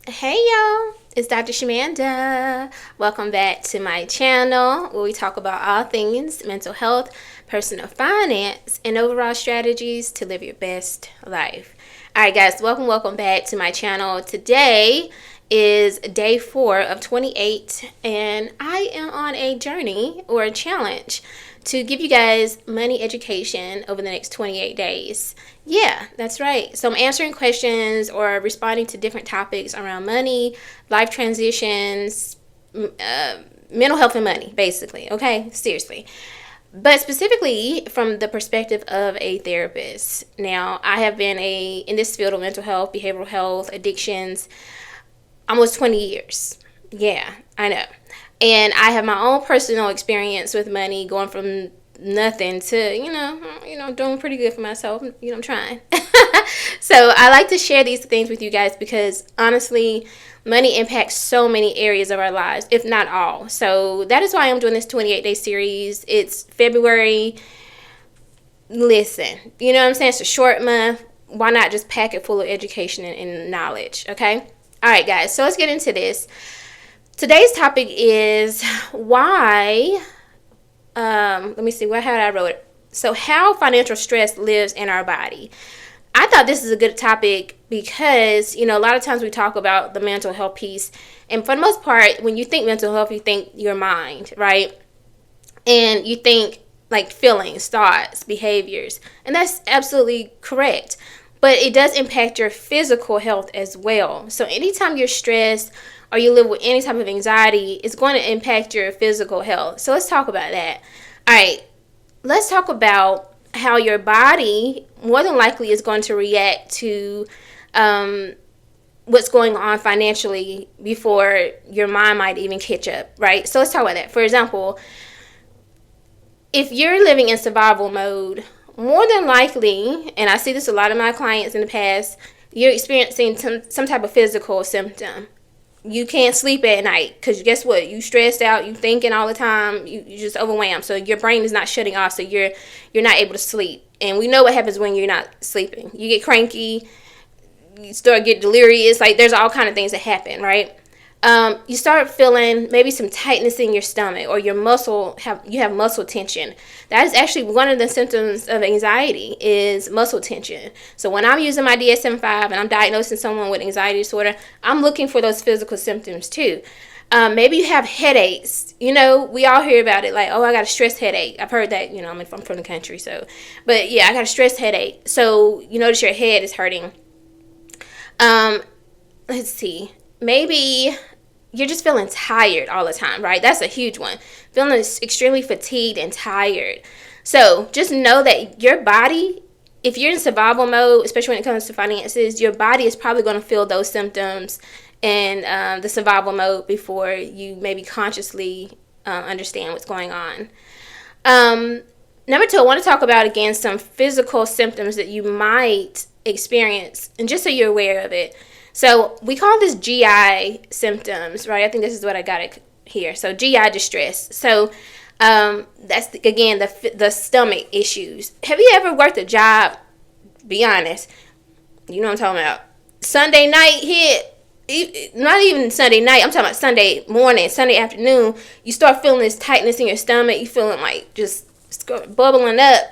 Hey y'all, it's Dr. Shamanda. Welcome back to my channel where we talk about all things mental health, personal finance, and overall strategies to live your best life. Alright guys, welcome back to my channel. Today is day 4 of 28 and I am on a journey or a challenge to give you guys money education over the next 28 days. Yeah, that's right. So I'm answering questions or responding to different topics around money, life transitions, mental health and money, basically. Okay, seriously. But specifically from the perspective of a therapist. Now, I have been in this field of mental health, behavioral health, addictions, almost 20 years. Yeah, I know. And I have my own personal experience with money, going from nothing to doing pretty good for myself. I'm trying. So I like to share these things with you guys because honestly, money impacts so many areas of our lives, if not all. So that is why I'm doing this 28-day series. It's February. Listen, you know what I'm saying? It's a short month. Why not just pack it full of education and knowledge? Okay. All right, guys. So let's get into this. Today's topic is why, let me see, how I wrote it. So how financial stress lives in our body. I thought this is a good topic because, a lot of times we talk about the mental health piece. And for the most part, when you think mental health, you think your mind, right? And you think like feelings, thoughts, behaviors. And that's absolutely correct. But it does impact your physical health as well. So anytime you're stressed or you live with any type of anxiety, it's going to impact your physical health. So let's talk about that. All right, let's talk about how your body more than likely is going to react to what's going on financially before your mind might even catch up, right? So let's talk about that. For example, if you're living in survival mode, more than likely, and I see this a lot of my clients in the past, you're experiencing some type of physical symptom. You can't sleep at night because guess what? You stressed out, you thinking all the time, you just overwhelmed. So your brain is not shutting off, so you're not able to sleep. And we know what happens when you're not sleeping. You get cranky, you start get delirious. Like there's all kind of things that happen, right? You start feeling maybe some tightness in your stomach or your you have muscle tension. That is actually one of the symptoms of anxiety is muscle tension. So when I'm using my DSM-5 and I'm diagnosing someone with anxiety disorder, I'm looking for those physical symptoms too. Maybe you have headaches. We all hear about it like, oh, I got a stress headache. I've heard that, I'm from the country. But yeah, I got a stress headache. So you notice your head is hurting. Let's see. Maybe you're just feeling tired all the time, right? That's a huge one. Feeling extremely fatigued and tired. So just know that your body, if you're in survival mode, especially when it comes to finances, your body is probably going to feel those symptoms in the survival mode before you maybe consciously understand what's going on. Number 2, I want to talk about, again, some physical symptoms that you might experience, and just so you're aware of it. So we call this GI symptoms, right? I think this is what I got it here. So GI distress. So that's, again, the stomach issues. Have you ever worked a job, be honest, you know what I'm talking about, Sunday night hit, not even Sunday night, I'm talking about Sunday morning, Sunday afternoon, you start feeling this tightness in your stomach, you feeling like just bubbling up.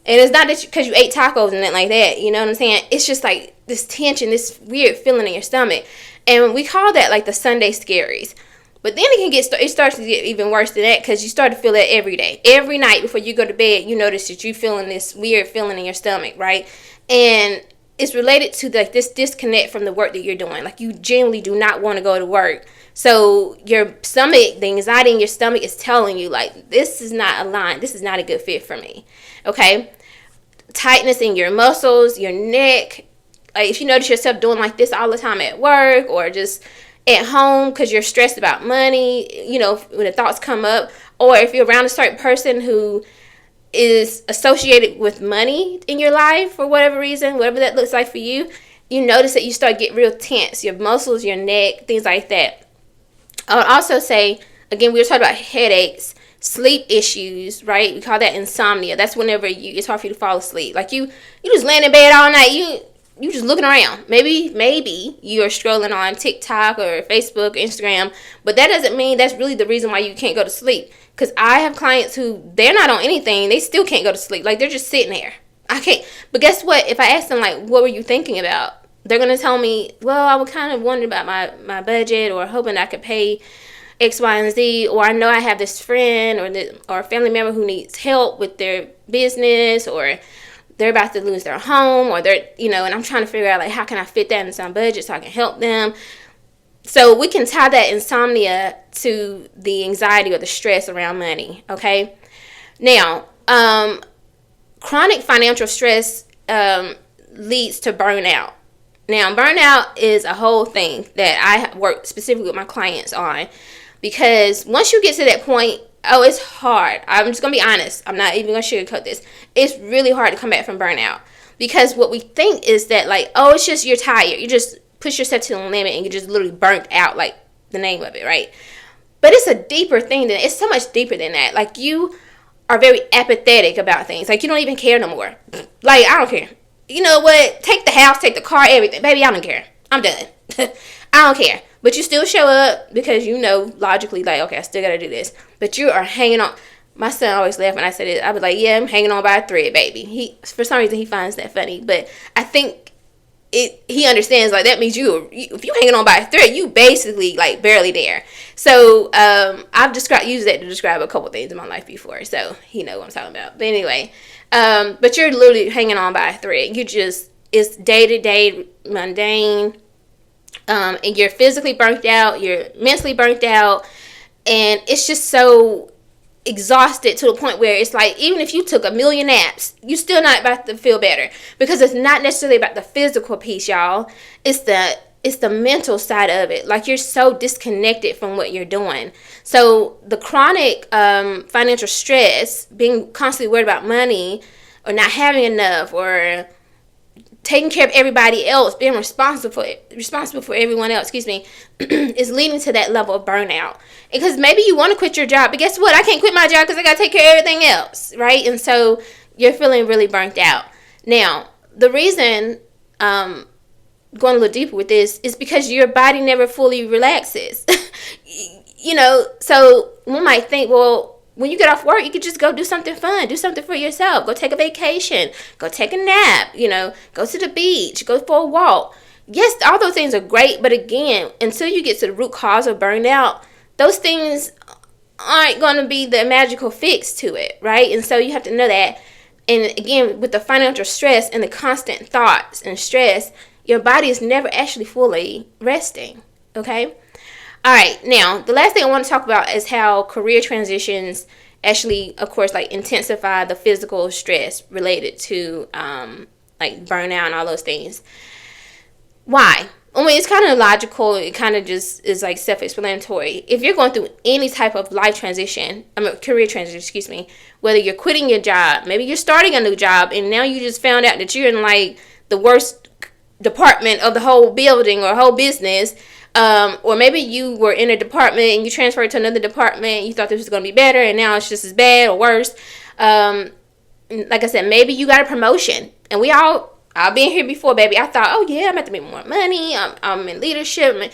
And it's not that because you ate tacos and nothing like that, you know what I'm saying? It's just like this tension, this weird feeling in your stomach. And we call that like the Sunday scaries. But then it starts to get even worse than that because you start to feel that every day. Every night before you go to bed, you notice that you're feeling this weird feeling in your stomach, right? And it's related to like this disconnect from the work that you're doing. Like you genuinely do not want to go to work. So your stomach, the anxiety in your stomach is telling you like, this is not aligned. This is not a good fit for me. Okay? Tightness in your muscles, your neck. Like if you notice yourself doing like this all the time at work or just at home because you're stressed about money, when the thoughts come up, or if you're around a certain person who is associated with money in your life for whatever reason, whatever that looks like for you, you notice that you start getting real tense, your muscles, your neck, things like that. I would also say, again, we were talking about headaches, sleep issues, right? We call that insomnia. That's whenever it's hard for you to fall asleep. Like you just laying in bed all night. you just looking around. Maybe you're scrolling on TikTok or Facebook or Instagram, but that doesn't mean that's really the reason why you can't go to sleep. Because I have clients who, they're not on anything, they still can't go to sleep. Like, they're just sitting there. I can't. But guess what? If I ask them, like, what were you thinking about? They're going to tell me, well, I was kind of wondering about my budget, or hoping I could pay X, Y, and Z, or I know I have this friend or a family member who needs help with their business, or they're about to lose their home, or they're, and I'm trying to figure out, like, how can I fit that in some budget so I can help them. So we can tie that insomnia to the anxiety or the stress around money, okay? Now, chronic financial stress leads to burnout. Now, burnout is a whole thing that I work specifically with my clients on, because once you get to that point, it's hard. I'm just going to be honest. I'm not even going to sugarcoat this. It's really hard to come back from burnout, because what we think is that, like, it's just you're tired. You just push yourself to the limit and you're just literally burnt out, like the name of it, right? But it's a deeper thing it's so much deeper than that. Like, you are very apathetic about things. Like, you don't even care no more. Like, I don't care. You know what? Take the house, take the car, everything. Baby, I don't care. I'm done. I don't care. But you still show up because you know logically, like, okay, I still got to do this. But you are hanging on. My son always laughed when I said it. I was like, yeah, I'm hanging on by a thread, baby. For some reason, he finds that funny. But I think he understands, like, that means if you hanging on by a thread, you basically, like, barely there. So I've used that to describe a couple things in my life before. So he knows what I'm talking about. But anyway, but you're literally hanging on by a thread. It's day-to-day mundane. And you're physically burnt out, you're mentally burnt out, and it's just so exhausted to the point where it's like, even if you took a million naps, you're still not about to feel better, because it's not necessarily about the physical piece, y'all. It's the mental side of it. Like, you're so disconnected from what you're doing. So the chronic financial stress, being constantly worried about money, or not having enough, or taking care of everybody else, being responsible for everyone else, is leading to that level of burnout. Because maybe you want to quit your job, but guess what? I can't quit my job because I got to take care of everything else, right? And so you're feeling really burnt out. Now, the reason, going a little deeper with this, is because your body never fully relaxes. So one might think, well, when you get off work, you could just go do something fun. Do something for yourself. Go take a vacation. Go take a nap. Go to the beach. Go for a walk. Yes, all those things are great. But again, until you get to the root cause of burnout, those things aren't going to be the magical fix to it, right? And so you have to know that. And again, with the financial stress and the constant thoughts and stress, your body is never actually fully resting, okay? All right, now, the last thing I want to talk about is how career transitions actually, of course, like, intensify the physical stress related to, like, burnout and all those things. Why? I mean, it's kind of logical. It kind of just is, like, self-explanatory. If you're going through any type of career transition, whether you're quitting your job, maybe you're starting a new job, and now you just found out that you're in, like, the worst department of the whole building or whole business. Or maybe you were in a department and you transferred to another department. You thought this was going to be better, and now it's just as bad or worse. Like I said, maybe you got a promotion. And I've been here before, baby. I thought, oh, yeah, I'm about to make more money. I'm in leadership.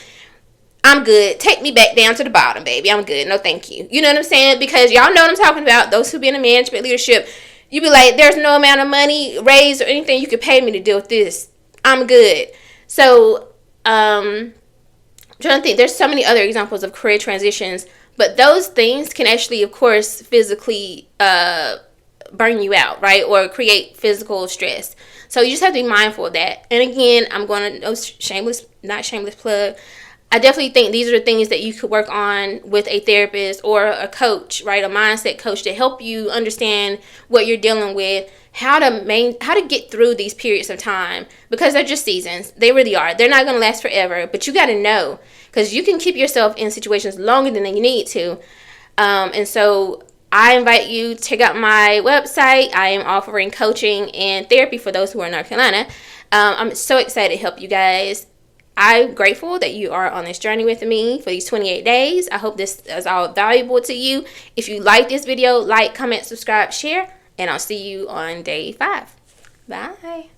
I'm good. Take me back down to the bottom, baby. I'm good. No, thank you. You know what I'm saying? Because y'all know what I'm talking about. Those who be in the management leadership, you be like, there's no amount of money, raise, or anything you could pay me to deal with this. I'm good. So, trying to think, there's so many other examples of career transitions, but those things can actually, of course, physically burn you out, right, or create physical stress. So you just have to be mindful of that. And again, I'm going to not shameless plug. I definitely think these are the things that you could work on with a therapist or a coach, right, a mindset coach, to help you understand what you're dealing with, how to get through these periods of time, because they're just seasons. They really are. They're not going to last forever, but you got to know, because you can keep yourself in situations longer than you need to. And so I invite you to check out my website. I am offering coaching and therapy for those who are in North Carolina. I'm so excited to help you guys. I'm grateful that you are on this journey with me for these 28 days. I hope this is all valuable to you. If you like this video, like, comment, subscribe, share, and I'll see you on day 5. Bye.